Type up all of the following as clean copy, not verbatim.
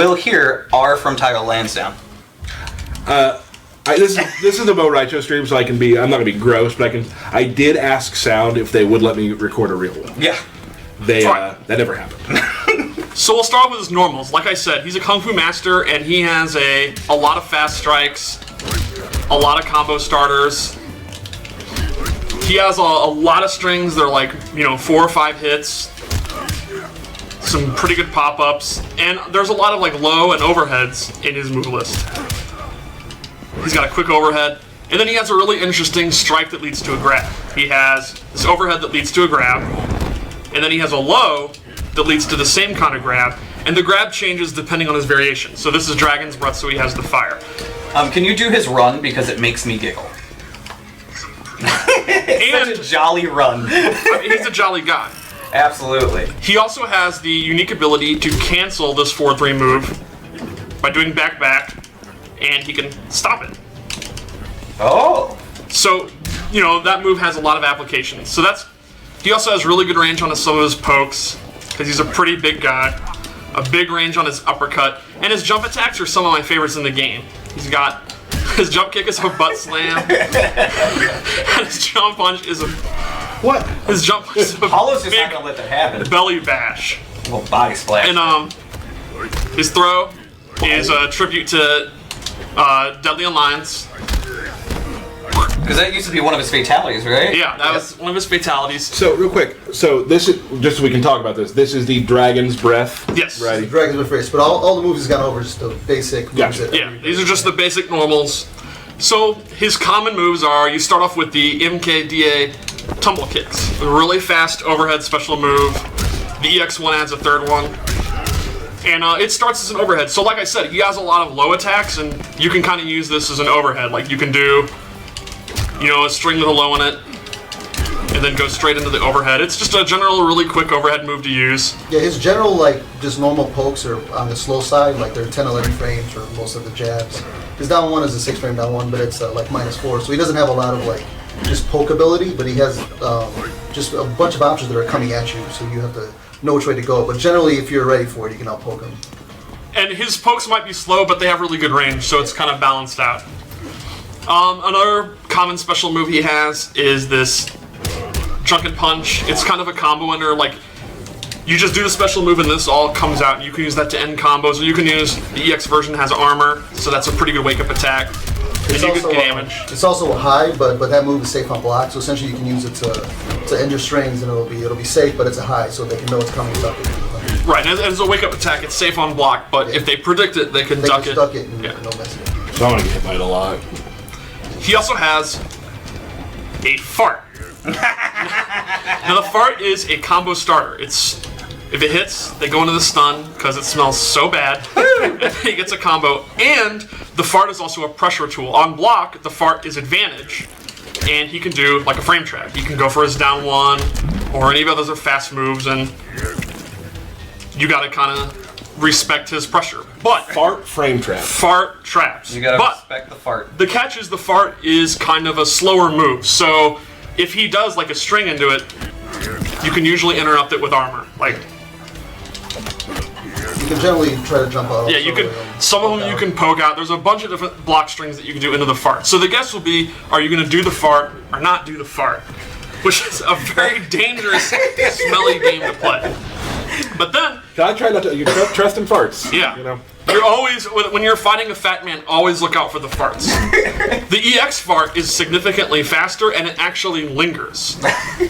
Will here, R from title Lansdowne. This is the Bo Rai Cho stream, so I'm not gonna be gross, but I did ask Sound if they would let me record a real one. Yeah. That never happened. So we'll start with his normals. Like I said, he's a Kung Fu master, and he has a lot of fast strikes, a lot of combo starters. He has a lot of strings that are like, 4 or 5 hits, some pretty good pop-ups, and there's a lot of like low and overheads in his move list. He's got a quick overhead, and then he has a really interesting strike that leads to a grab. He has this overhead that leads to a grab, and then he has a low that leads to the same kind of grab, and the grab changes depending on his variation. So this is Dragon's Breath, so he has the fire. Can you do his run, because it makes me giggle? And Such a jolly run. he's a jolly guy. Absolutely. He also has the unique ability to cancel this 4-3 move by doing back, and he can stop it. Oh. So, that move has a lot of applications. So he also has really good range on some of his pokes, because he's a pretty big guy. A big range on his uppercut, and his jump attacks are some of my favorites in the game. His jump kick is a butt slam, and his jump punch is a... What? His jump punch is a Hollow's just not gonna let that happen. belly bash. A little body splash. And his throw is a tribute to Deadly Alliance. Because that used to be one of his fatalities, right? Yeah, that was one of his fatalities. So real quick, this is just so we can talk about this. This is the Dragon's Breath. Yes. Right. Dragon's Breath first, but all the moves he's gone over is the basic moves. Gotcha. that Yeah, every- these are just the basic normals. So his common moves are, you start off with the MKDA tumble kicks. A really fast overhead special move. The EX1 adds a third one. And it starts as an overhead. So like I said, he has a lot of low attacks, and you can kind of use this as an overhead. Like you can do, a string with a low in it, and then go straight into the overhead. It's just a general, really quick overhead move to use. Yeah, his general, just normal pokes are on the slow side, like they're 10, 11 frames for most of the jabs. His down one is a 6 frame down one, but it's -4, so he doesn't have a lot of just poke ability, but he has just a bunch of options that are coming at you, so you have to know which way to go. But generally, if you're ready for it, you can out-poke him. And his pokes might be slow, but they have really good range, so it's kind of balanced out. Another common special move he has is this drunken punch. It's kind of a combo ender. You just do the special move and this all comes out, and you can use that to end combos, or you can use the EX version has armor, so that's a pretty good wake-up attack. And you can damage. It's also a high, but that move is safe on block, so essentially you can use it to end your strings, and it'll be safe, but it's a high, so they can know it's coming and duck it. Right, and as a wake-up attack, it's safe on block, but if they predict it, they can They duck can it. duck it and Yeah. no mess it. So I'm gonna get hit by it a lot. He also has a fart. Now the fart is a combo starter. If it hits, they go into the stun because it smells so bad. And he gets a combo, and the fart is also a pressure tool. On block, the fart is advantage, and he can do like a frame trap. He can go for his down one, or any of those are fast moves, and you gotta kind of respect his pressure. But Fart frame trap. fart traps. You gotta but respect the fart. the catch is the fart is kind of a slower move. So if he does like a string into it, you can usually interrupt it with armor. You can generally try to jump out. Yeah, you can. Some of them you can poke out. There's a bunch of different block strings that you can do into the fart. So the guess will be: are you going to do the fart or not do the fart? Which is a very dangerous, smelly game to play. But then, I try not to. You trust in farts. yeah, You know. you're always when you're fighting a fat man, always look out for the farts. The EX fart is significantly faster, and it actually lingers.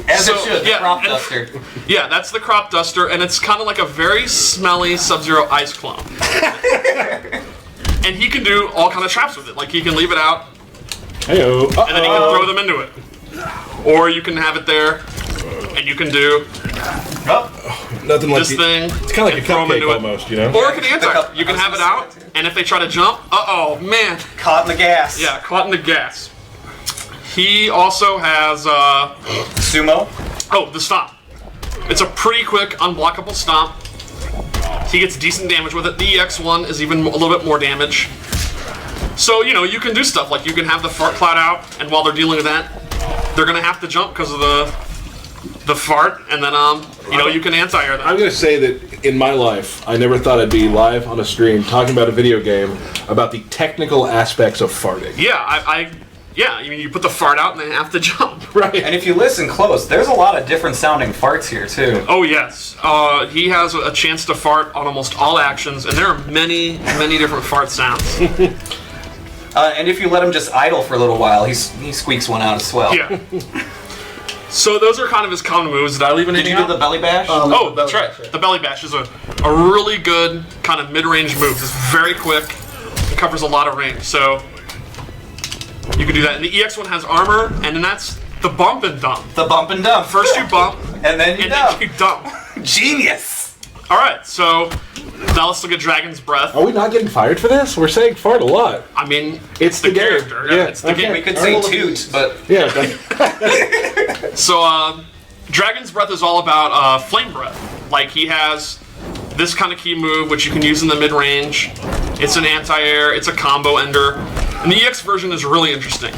As So, it should, yeah, the crop and- duster. Yeah, that's the crop duster, and it's kind of like a very smelly Sub-Zero ice clone. And he can do all kind of traps with it. Like he can leave it out, Heyo. and then he can throw them into it. Or you can have it there, and you can do Nothing like this thing. It's kind of like a and throw 'em cupcake into it. almost, you know. Or it can anti. cup- You can I was have it gonna out, say that too. and if they try to jump, uh-oh, man. Caught in the gas. Yeah, caught in the gas. He also has, Sumo. the stomp. It's a pretty quick, unblockable stomp. He gets decent damage with it. The EX1 is even a little bit more damage. So, you can do stuff like you can have the fart cloud out, and while they're dealing with that, they're going to have to jump because of the fart, and then, you can anti-air them. I'm gonna say that in my life, I never thought I'd be live on a stream talking about a video game about the technical aspects of farting. Yeah, yeah, I mean, you put the fart out and they have to jump. Right. And if you listen close, there's a lot of different sounding farts here, too. Oh, yes. He has a chance to fart on almost all actions, and there are many, many different fart sounds. And if you let him just idle for a little while, he squeaks one out as well. Yeah. So those are kind of his common moves. Did I leave anything Did you out? do the belly bash? Oh, that's right. The belly bash is a really good kind of mid-range move. It's very quick. It covers a lot of range, so you can do that. And the EX one has armor, and then that's the bump and dump. The bump and dump. First you bump, and then you dump. Then you dump. Genius! Alright, so now let's look at Dragon's Breath. Are we not getting fired for this? We're saying fart a lot. I mean, It's the game. character. Yeah, It's the okay. game. We could say toot, but... Yeah. So, Dragon's Breath is all about Flame Breath. Like, he has this kind of key move, which you can use in the mid-range. It's an anti-air, it's a combo ender. And the EX version is really interesting.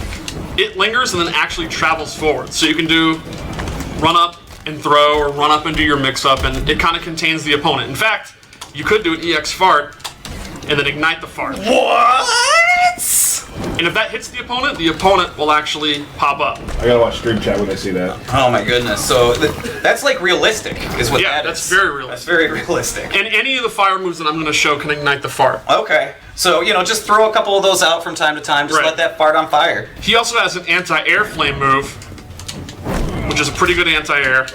It lingers and then actually travels forward. So you can do run up and throw, or run up and do your mix-up, and it kind of contains the opponent. In fact, you could do an EX fart, and then ignite the fart. What? And if that hits the opponent will actually pop up. I gotta watch stream chat when I see that. Oh my goodness. So that's like realistic, is what Yeah, that that's is. very realistic. That's very realistic. And any of the fire moves that I'm going to show can ignite the fart. Okay. So, you know, just throw a couple of those out from time to time. Just Right. let that fart on fire. He also has an anti-air flame move, which is a pretty good anti-air.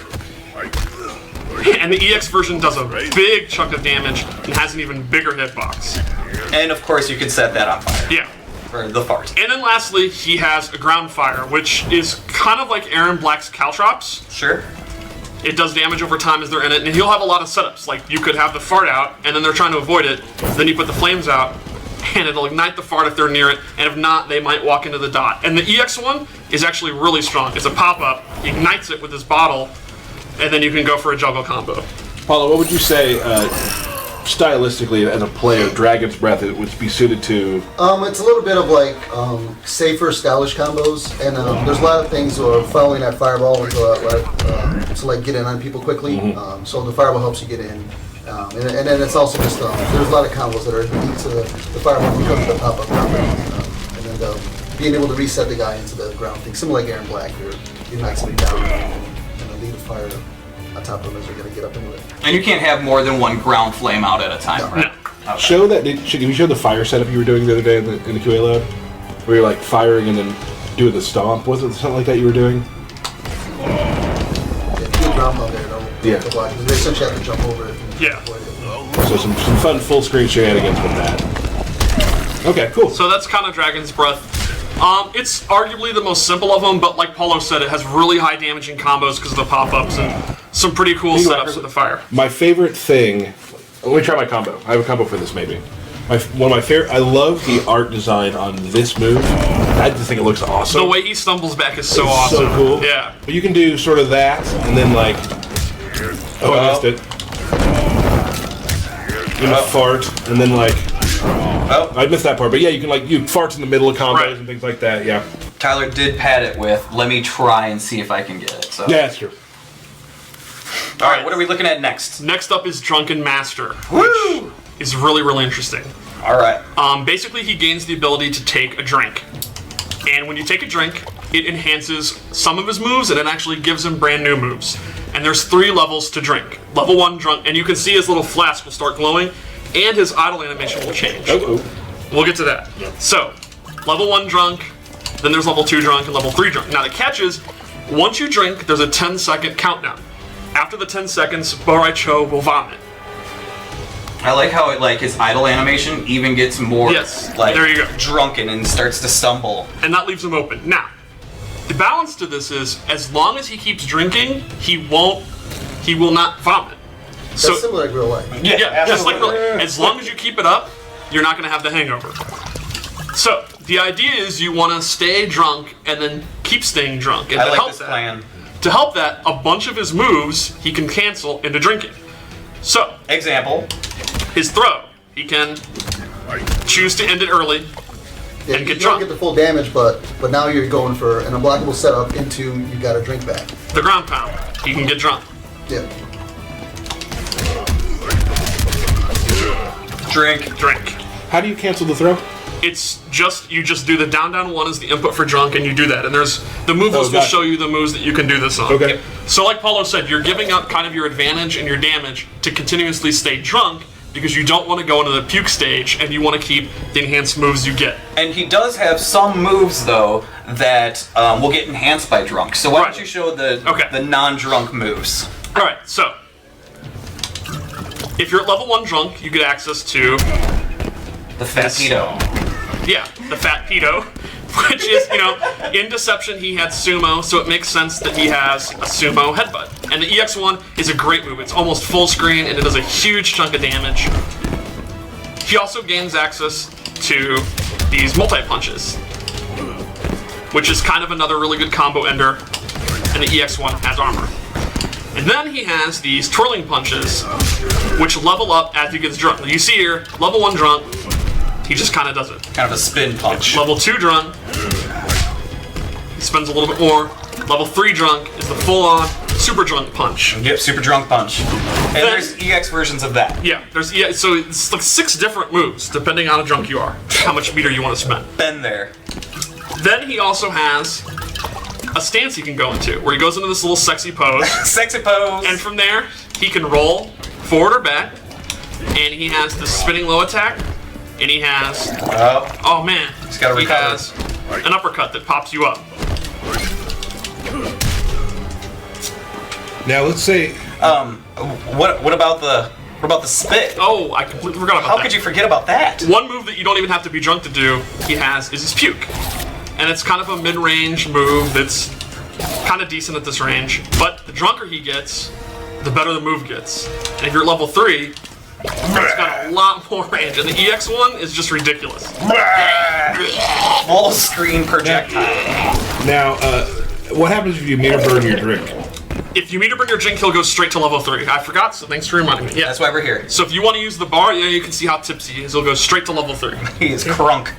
And the EX version does a big chunk of damage and has an even bigger hitbox. And of course, you could set that on fire. Yeah. For the fart. And then lastly, he has a ground fire, which is kind of like Aaron Black's Caltrops. Sure. It does damage over time as they're in it, and he'll have a lot of setups. Like, you could have the fart out, and then they're trying to avoid it, then you put the flames out, and it'll ignite the fart if they're near it, and if not, they might walk into the dot. And the EX one is actually really strong. It's a pop-up, he ignites it with his bottle, and then you can go for a juggle combo. Paulo, what would you say, stylistically, as a player, Dragon's Breath it would be suited to? It's a little bit of like safer, stylish combos, and there's a lot of things following that fireball to like get in on people quickly. So the fireball helps you get in, and then it's also just there's a lot of combos that are unique to the fireball because of the pop-up combo, and then being able to reset the guy into the ground thing, similar like Aaron Black, you knock somebody down and lead a fire on top of them as you're going to get up into it. And you can't have more than one ground flame out at a time, right? Okay. Show that. Did you show the fire setup you were doing the other day in the QA lab, where you're like firing and then doing the stomp? Was it something like that you were doing? Yeah, if you get ground out there, Yeah. the block, they essentially have to jump over it. And Yeah. avoid it. So some fun full screen shenanigans with that. Okay, cool. So that's kind of Dragon's Breath. It's arguably the most simple of them, but like Paulo said, it has really high damaging combos because of the pop-ups and some pretty cool setups with the fire. My favorite thing. Let me try my combo. I have a combo for this, maybe. One of my favorite. I love the art design on this move. I just think it looks awesome. The way he stumbles back is so It's awesome. so cool. Yeah. But you can do sort of that, and then like. Oh, I missed it. You can fart, and then like. Oh, I missed that part, but yeah, you can like you farts in the middle of combos Right. and things like that. Yeah. Tyler did pad it with, let me try and see if I can get it. So. Yeah, that's true. All right, what are we looking at next? Next up is Drunken Master, Woo! which is really, really interesting. All right. Basically, he gains the ability to take a drink. And when you take a drink, it enhances some of his moves, and it actually gives him brand new moves. And there's 3 levels to drink. Level 1, drunk, and you can see his little flask will start glowing, and his idle animation will change. Oh. We'll get to that. So, level 1 drunk, then there's level 2 drunk, and level 3 drunk. Now the catch is, once you drink, there's a 10-second countdown. After the 10 seconds, Bo Rai Cho will vomit. I like how it like his idle animation even gets more Yes, like there you go. drunken and starts to stumble. And that leaves him open. Now, the balance to this is, as long as he keeps drinking, he will not vomit. That's similar to real life. Yeah, just like as long as you keep it up, you're not going to have the hangover. So the idea is you want to stay drunk and then keep staying drunk. And I to like help this that, plan. To help that, a bunch of his moves he can cancel into drinking. So Example. his throw, he can choose to end it early. Yeah, And you get don't drunk. get the full damage, but now you're going for an unblockable setup into you got to drink back. The ground pound, he can get drunk. Yeah. Drink. Drink. How do you cancel the throw? It's just, you just do the down one as the input for drunk, and you do that. And there's, the move list will show you the moves that you can do this on. Okay. So like Paulo said, you're giving up kind of your advantage and your damage to continuously stay drunk, because you don't want to go into the puke stage, and you want to keep the enhanced moves you get. And he does have some moves, though, that will get enhanced by drunk. So why don't you show the non-drunk moves? Alright, so, if you're at level 1 drunk, you get access to... The Fat Pedo. Yeah, the Fat Pedo, which is, you know, in Deception he had Sumo, so it makes sense that he has a Sumo headbutt. And the EX1 is a great move. It's almost full screen, and it does a huge chunk of damage. He also gains access to these multi-punches, which is kind of another really good combo ender, and the EX1 has armor. And then he has these twirling punches, which level up as he gets drunk. You see here, level 1 drunk, he just kind of does it. Kind of a spin punch. Level 2 drunk, he spends a little bit more. Level 3 drunk is the full-on super drunk punch. Yep, super drunk punch. And there's EX versions of that. Yeah, so it's like 6 different moves, depending on how drunk you are, how much meter you want to spend. Been there. Then he also has a stance he can go into, where he goes into this little sexy pose. Sexy pose. And from there, he can roll forward or back, and he has the spinning low attack, and he has, oh man, he has an uppercut that pops you up. Now let's say, what about the spit? Oh, I completely forgot about that. How could you forget about that? One move that you don't even have to be drunk to do, he has, is his puke. And it's kind of a mid-range move that's kind of decent at this range. But the drunker he gets, the better the move gets. And if you're level 3, it's got a lot more range. And the EX1 is just ridiculous. Full screen projectile. Now, what happens if you meter burn your drink? If you meter burn your drink, he'll go straight to level 3. I forgot, so thanks for reminding me. Yeah, that's why we're here. So if you want to use the bar, yeah, you can see how tipsy he is. He'll go straight to level 3. He is crunk.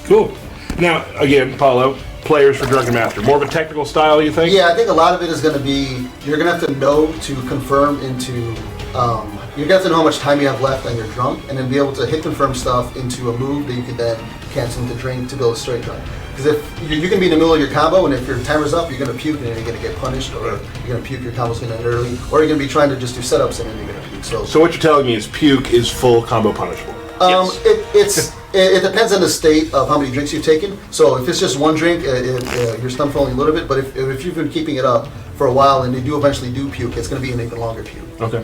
Cool. Now, again, Paulo, players for Drunken Master. More of a technical style, you think? Yeah, I think a lot of it is going to be, you're going to have to know to confirm into, you're going to have to know how much time you have left on your drunk, and then be able to hit confirm stuff into a move that you can then cancel into drink to build a straight drunk. Because if you can be in the middle of your combo, and if your timer's up, you're going to puke and then you're going to get punished, or you're going to puke, your combo's going to end early, or you're going to be trying to just do setups and then you're going to puke. So what you're telling me is puke is full combo punishable? Yes. It depends on the state of how many drinks you've taken. So if it's just one drink, you're stunned for only a little bit. But if you've been keeping it up for a while and you do eventually do puke, it's going to be an even longer puke. Okay.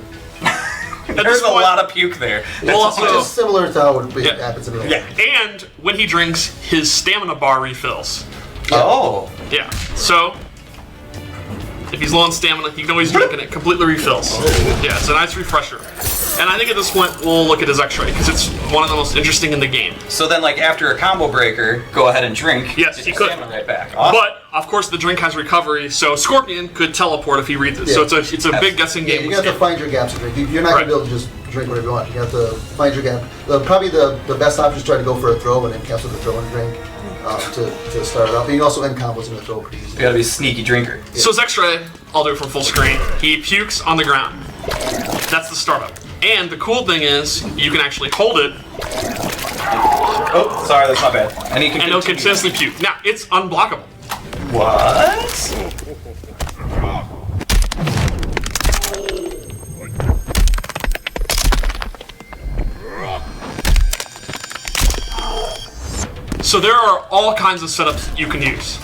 There's a lot of puke there. Well, also, just similar to how it happens in real life. And when he drinks, his stamina bar refills. Oh. Yeah. So if he's low on stamina, he can always drink and it completely refills. Yeah, it's a nice refresher. And I think at this point, we'll look at his X-ray, because it's one of the most interesting in the game. So then, like, after a combo breaker, go ahead and drink. Yes, he could. Right back. Awesome. But, of course, the drink has recovery, so Scorpion could teleport if he reads it. Yeah. So it's a big guessing game. You have to find your gaps to drink. You're not going to be able to just drink whatever you want. You have to find your gap. Probably the best option is try to go for a throw and then cancel the throw and drink to start it off. And you can also end combos in the throw pretty easily. You gotta be a sneaky drinker. Yeah. So his X-ray, I'll do it from full screen. He pukes on the ground. That's the startup. And the cool thing is, you can actually hold it. Oh, sorry, that's my bad. And it'll continuously puke. Now, it's unblockable. What? So there are all kinds of setups you can use,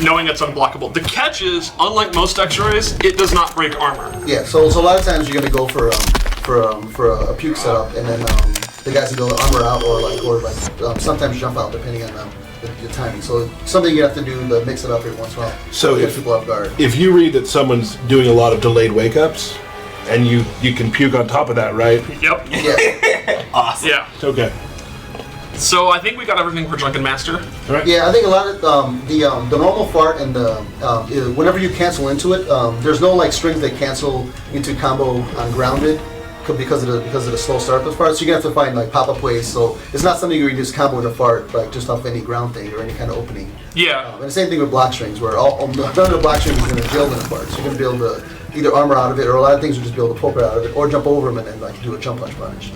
knowing it's unblockable. The catch is, unlike most X-rays, it does not break armor. Yeah, so a lot of times you're gonna go for a puke setup, and then the guys can go armor out or sometimes jump out depending on the timing. So something you have to do to mix it up every once in a while. So if people off guard. If you read that someone's doing a lot of delayed wake ups, and you can puke on top of that, right? Yep. Yeah. Awesome. Yeah. Okay. So I think we got everything for Drunken Master. All right. Yeah, I think a lot of the normal fart and whenever you cancel into it, there's no like strings that cancel into combo on grounded because of the slow start of the fart. So you're gonna have to find like pop-up ways. So it's not something you can just combo in a fart like just off any ground thing or any kind of opening. Yeah. And the same thing with block strings, where none of the block strings is gonna build in a fart. So you're gonna be able to either armor out of it, or a lot of things will just be able to poke out of it, or jump over them and then like do a jump punch punish.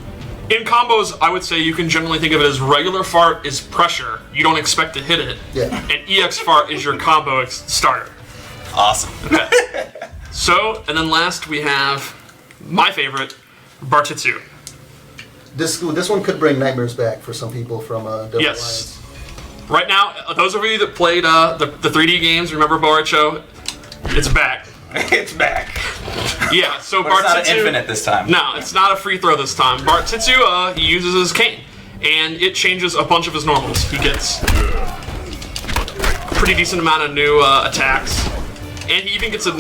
In combos, I would say you can generally think of it as regular fart is pressure. You don't expect to hit it. Yeah. And EX fart is your combo starter. Awesome. Okay. So, and then last we have my favorite, Bartitsu. This one could bring nightmares back for some people from Devil Yes. Right now, those of you that played the 3D games, remember Bo Rai Cho? It's back. It's back. Yeah, so But it's not Bartitsu... infinite this time. No, it's not a free throw this time. Bartitsu, he uses his cane, and it changes a bunch of his normals. He gets a pretty decent amount of new attacks, and he even gets some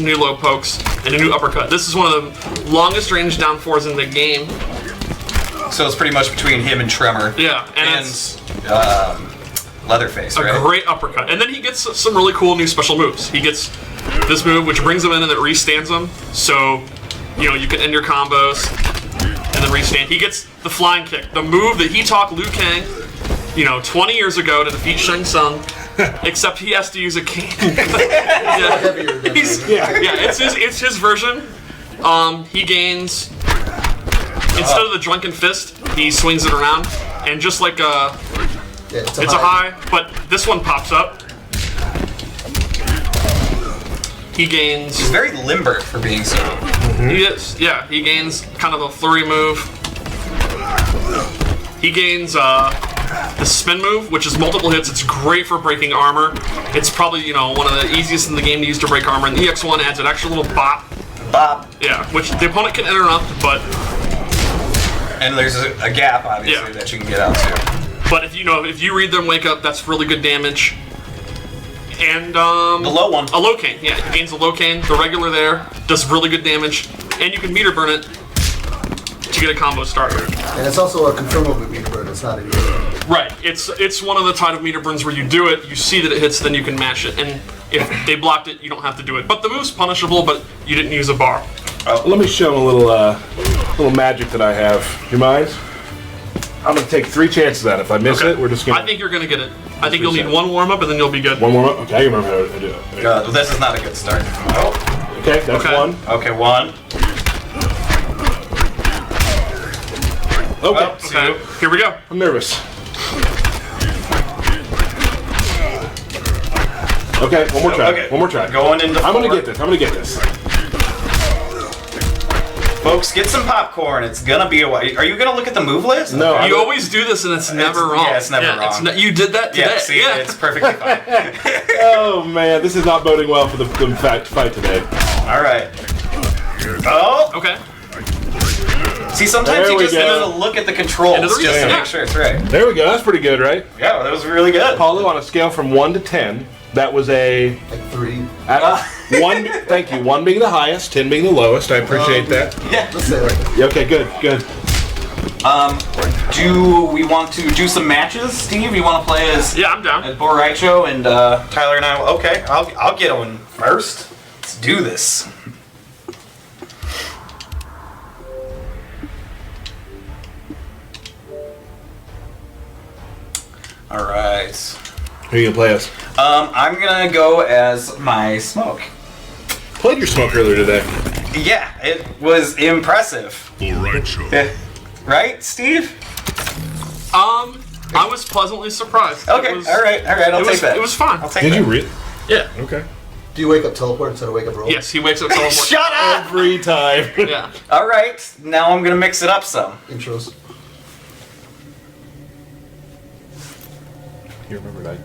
new low pokes and a new uppercut. This is one of the longest range down fours in the game. So it's pretty much between him and Tremor. Yeah, And Leatherface, right? a great uppercut. And then he gets some really cool new special moves. He gets this move, which brings him in and it restands him. So, you know, you can end your combos and then restand. He gets the flying kick, the move that he taught Liu Kang, 20 years ago to defeat Shang Tsung, except he has to use a cane. Yeah. Heavier than It's his version. He gains, instead of the drunken fist, he swings it around, and just like it's a high, but this one pops up. He gains. He's very limber for being so. He is, yeah. He gains kind of a flurry move. He gains the spin move, which is multiple hits. It's great for breaking armor. It's probably one of the easiest in the game to use to break armor. And the EX1 adds an extra little bop. Bop. Yeah, which the opponent can interrupt, but. And there's a gap, obviously, that you can get out to. But if you read them wake up, that's really good damage. And the low one. A low cane, yeah. He gains a low cane. The regular there does really good damage, and you can meter burn it to get a combo starter. And it's also a confirmable meter burn. It's not a meter. Right. It's one of the type of meter burns where you do it, you see that it hits, then you can mash it. And if they blocked it, you don't have to do it. But the move's punishable, but you didn't use a bar. Let me show him a little magic that I have. You mind? I'm gonna take 3 chances at it. If I miss it, we're just gonna. I think you're gonna get it. I think you'll need 1 warm up and then you'll be good. 1 warm up. Okay, I remember how to do it. This is not a good start. Oh. Okay, that's 1. Okay, 1. Okay. Okay. Here we go. I'm nervous. Okay, one more try. Okay. One more try. Going into I'm gonna 4. get this. I'm gonna get this. Folks, get some popcorn. It's gonna be a while. Are you gonna look at the move list? No. You always do this and it's never wrong. Yeah, it's never wrong. You did that today. Yeah, see, it's perfectly fine. Oh man, this is not boding well for the fight today. All right. Oh. Okay. See, sometimes you just need to look at the controls just to make sure it's right. There we go. That's pretty good, right? Yeah, that was really good. Paulo, on a scale from 1 to 10, that was a Like 3. 1. Thank you. 1 being the highest, 10 being the lowest. I appreciate that. Yeah. Let's say like Yeah, okay, good. Do we want to do some matches, Steve? You want to play as Yeah, I'm down. as Bo Rai Cho and Tyler and I? Okay, I'll get one first. Let's do this. All right. Who are you gonna play as? I'm gonna go as my smoke. Played your smoke earlier today. Yeah, it was impressive. Bo Rai Cho. Right, Steve? I was pleasantly surprised. Okay, all right, I'll take that. It was fun. I'll take Did that. you really? Yeah. Okay. do you wake up teleport instead of wake up roll? Yes, he wakes up teleport. Shut up! Every time. Yeah. All right, now I'm gonna mix it up some. Intros. You remember that?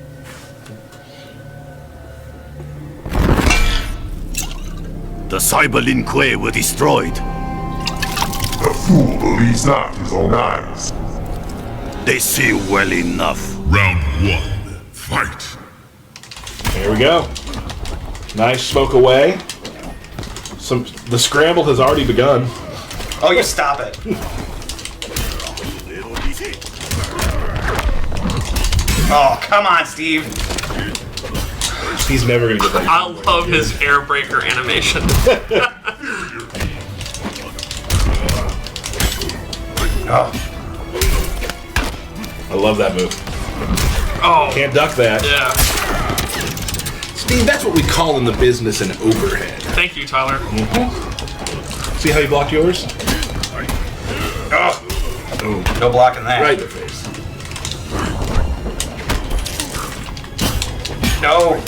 The Cyberlin Quay were destroyed. The fool believes not his own eyes. They see well enough. Round 1. Fight. There we go. Nice smoke away. The scramble has already begun. Oh, you stop it. Oh, come on, Steve. He's never gonna get that. I love his air breaker animation. Oh. I love that move. Oh, Can't duck that. yeah. Steve, that's what we call in the business an overhead. Thank you, Tyler. See how you blocked yours? Oh. Oh, No blocking that. right in the face. No.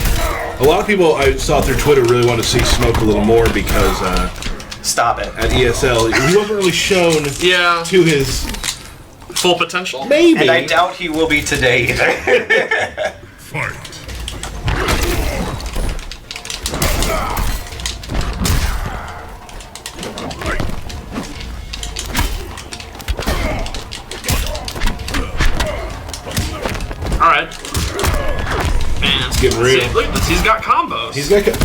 A lot of people I saw through Twitter really want to see Smoke a little more because Stop it. at ESL he wasn't really shown to his full potential. maybe. And I doubt he will be today either. Fight. All right. Man, It's getting real. see, look at this. He's got combos. He's got he's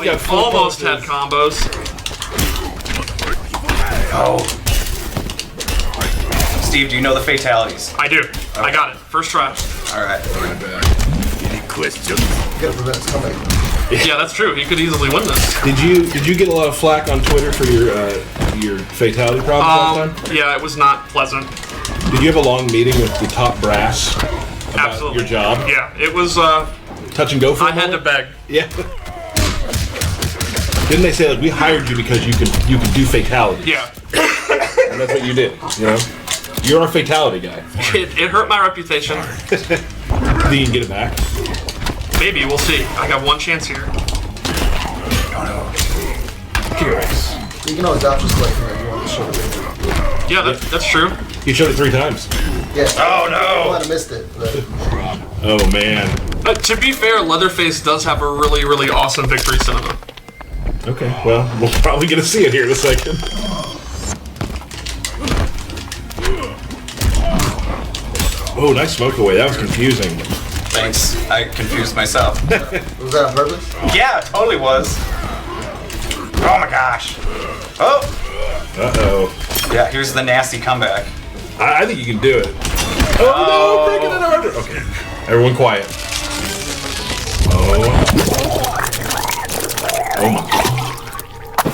got full almost punches. had combos. Oh. Steve, do you know the fatalities? I do. I got it. First try. All right. Any questions? You gotta prevent his comeback. Yeah, that's true. He could easily win this. Did you get a lot of flack on Twitter for your fatality problems last time? Yeah, it was not pleasant. Did you have a long meeting with the top brass about Absolutely. your job? Yeah, it was. Touch and go for a I had to moment? beg. Yeah. Didn't they say like we hired you because you can do fatalities? Yeah. And that's what you did. You know, you're our fatality guy. It hurt my reputation. Think you can get it back? Maybe we'll see. I got one chance here. Curious. You can always option select if you want to show the video. Yeah, that's true. You showed it 3 times. Yeah. Oh, no. I might have missed it. But Oh man. To be fair, Leatherface does have a really, really awesome victory cinema. Okay. Well, we'll probably get to see it here in a second. Oh, nice smoke away. That was confusing. Thanks. I confused myself. was that on purpose? Yeah, it totally was. Oh my gosh. Oh. Uh-oh. Yeah, here's the nasty comeback. I think you can do it. Oh, no, breaking it harder. Okay. Everyone quiet. Oh. Oh my God.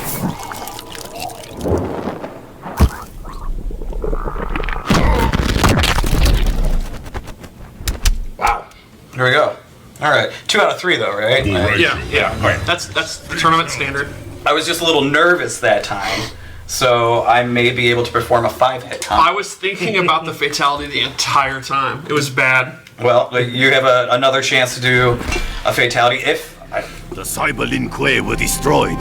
Wow. Here we go. All right. 2 out of 3 though, right? Yeah. All right. That's the tournament standard. I was just a little nervous that time, so I may be able to perform a 5-hit combo. I was thinking about the fatality the entire time. It was bad. Well, you have another chance to do a fatality if... The Cyberlin Quay were destroyed.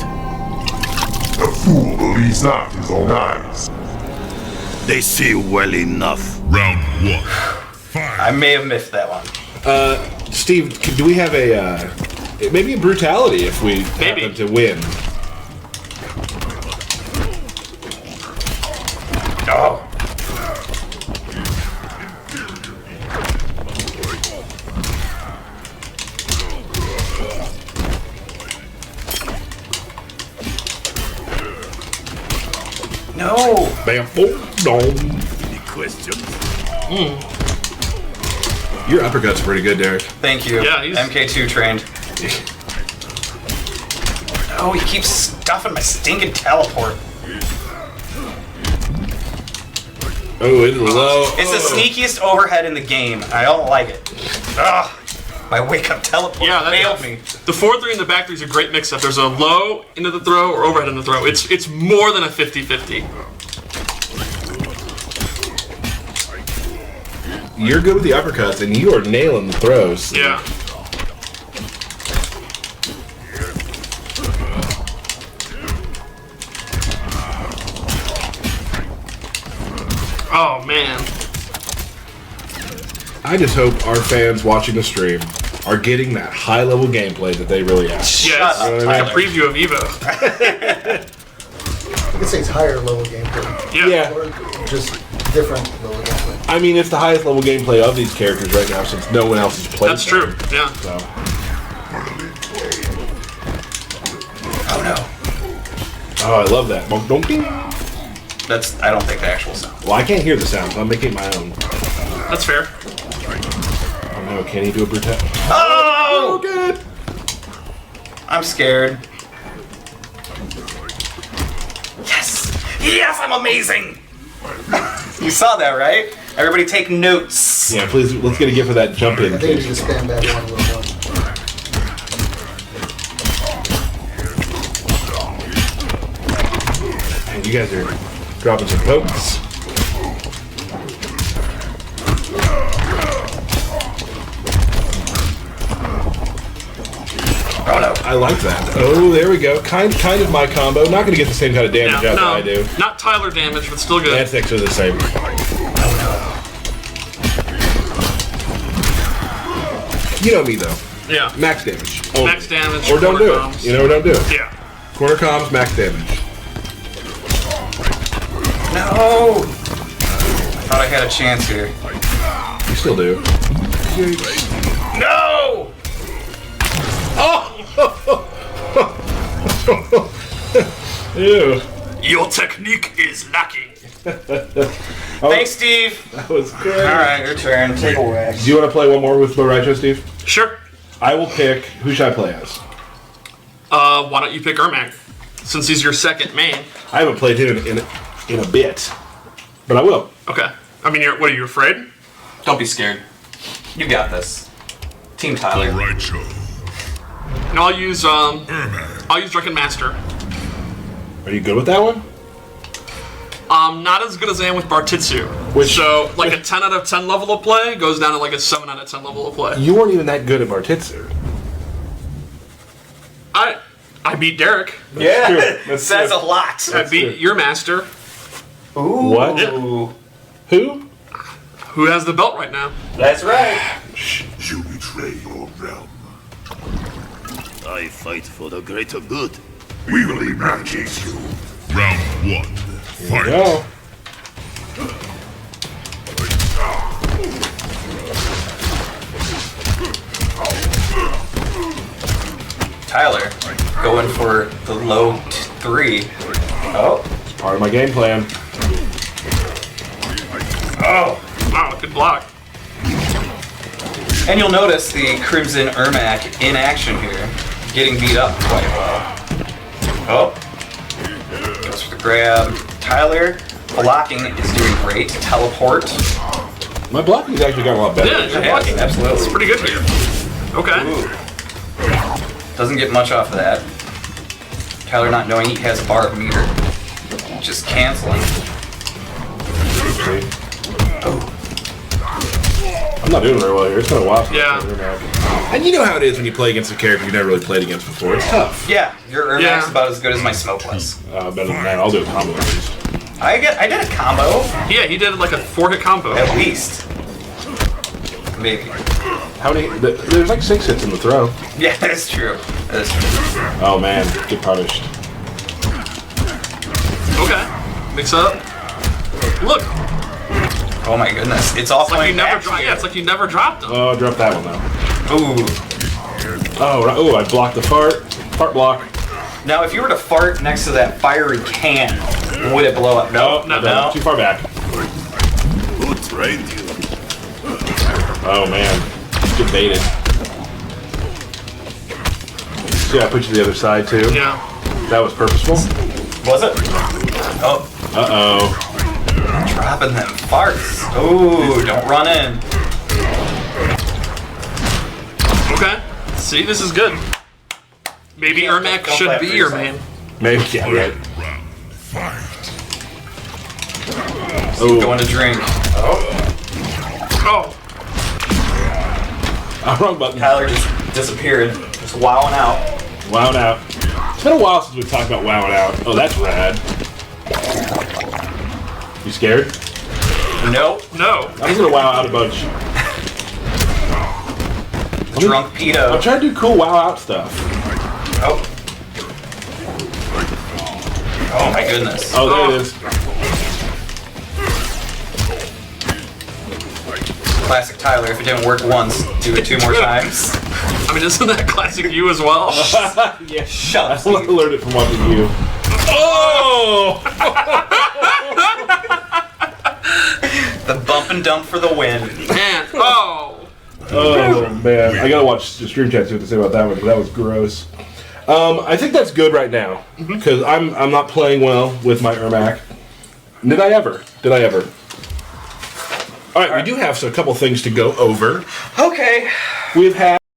The fool believes not his own eyes. They see well enough. Round 1. Fight. I may have missed that one. Steve, do we have a maybe a brutality if we happen to win? Oh. No. Bam, boom, dome. Any questions? Your uppercut's pretty good, Derek. Thank you. Yeah, he's- MK2 trained. Oh, he keeps stuffing my stinking teleport. Oh, it's low. It's the sneakiest overhead in the game. I don't like it. Ugh. My wake-up teleport failed me. The 4-3 and the back 3 is a great mix-up. There's a low into the throw or overhead in the throw. It's more than a 50-50. You're good with the uppercuts, and you are nailing the throws. Yeah. Oh, man. I just hope our fans watching the stream are getting that high-level gameplay that they really ask. Yeah, Shut up, it's a Tyler. preview of EVO. You could say it's higher level gameplay. Yeah. Or just different level gameplay. I mean, it's the highest level gameplay of these characters right now since no one else has played That's them. true. Yeah. So. Oh no. Oh, I love that. Bonk, donk, ding. That's, I don't think the actual sound. Well, I can't hear the sound, so I'm making my own. That's fair. Oh no, can he do a brutality? Oh! Good. I'm scared. Yes! Yes, I'm amazing! You saw that, right? Everybody take notes. Yeah, please, let's get a gift of that jump in. I think you need to spam back one a little more. Man, you guys are dropping some pokes. I like that. Oh, there we go. Kind of my combo. Not going to get the same kind of damage out that I do. Not Tyler damage, but still good. That's actually the same. You know me, though. Yeah. Max damage. Only. Max damage. Or don't do comms. it. You know, or don't do it. Yeah. Corner comms, max damage. No! I thought I had a chance here. You still do. No! Ew. Your technique is lacking. Thanks, Steve. That was good. Alright, your turn. Take a whack. Do you want to play one more with Bo Rai Cho, Steve? Sure. I will pick. Who should I play as? Why don't you pick Ermac? Since he's your second main. I haven't played him in a bit, but I will. Okay. I mean, what are you afraid? Don't be scared. You got this. Team Tyler. Bo Rai Cho. And I'll use Drunken Master. Are you good with that one? Not as good as I am with Bartitsu. So, like a 10 out of 10 level of play goes down to like a 7 out of 10 level of play. You weren't even that good at Bartitsu. I beat Derek. Yeah, true. that says a lot. I beat your master. Ooh. What? Who? Who has the belt right now? That's right. You betray your realm. I fight for the greater good. We will eradicate you. Round 1. Fight. No. Tyler, going for the low 3. Oh. It's part of my game plan. Oh. Wow, good block. And you'll notice the Crimson Ermac in action here, getting beat up quite well. Oh. Goes for the grab. Tyler, blocking is doing great. Teleport. My blocking's actually got a lot better. Yeah, your blocking absolutely. It's pretty good here. Okay. Ooh. Doesn't get much off of that. Tyler not knowing he has bar meter. Just canceling. Oh. I'm not doing very well here. It's been a while since Yeah. I played Ermac. And you know how it is when you play against a character you've never really played against before. It's tough. Yeah, your Ermac's Yeah. about as good as my Smokeless. Better than that. I'll do a combo at least. I did a combo, Yeah, he did like a 4-hit combo. at least. Maybe. How many? There's like 6 hits in the throw. Yeah, that's true. That's true. Oh man, get punished. Okay. Mix up. Look. Oh my goodness, it's all It's like coming you never back dropped. here. Yeah, it's like you never dropped him. Oh, I dropped that one though. Ooh. Oh, I blocked the fart. Fart block. Now, if you were to fart next to that fiery can, would it blow up? No, No. Too far back. Who trained you? Oh man, get baited. See, I put you to the other side too. Yeah. That was purposeful. Was it? Oh, Uh-oh. dropping them farts. Ooh, don't run in. Okay. See, this is good. Maybe Yeah, Ermac don't should play be for your yourself. main. Maybe, yeah, right. Round. Fight. Oh, Going to drink. Oh. I'm wrong button. Tyler just disappeared. Just wowing out. Wowing out. It's been a while since we've talked about wowing out. Oh, that's rad. You scared? Nope. No. I'm just gonna wow out a bunch. Drunk I'm pedo. trying to do cool wow out stuff. Oh. Oh my goodness. Oh, there it is. Classic Tyler. If it didn't work once, do it 2 more times. I mean, isn't that classic you as well? Yeah. Shut up, I Steve. learned it from watching you. Oh! The bump and dump for the win. Man. Oh. Oh man, I gotta watch the stream chat see what to say about that one. 'Cause that was gross. I think that's good right now because I'm not playing well with my Ermac. Did I ever? All right, we do have a couple things to go over. Okay. We've had.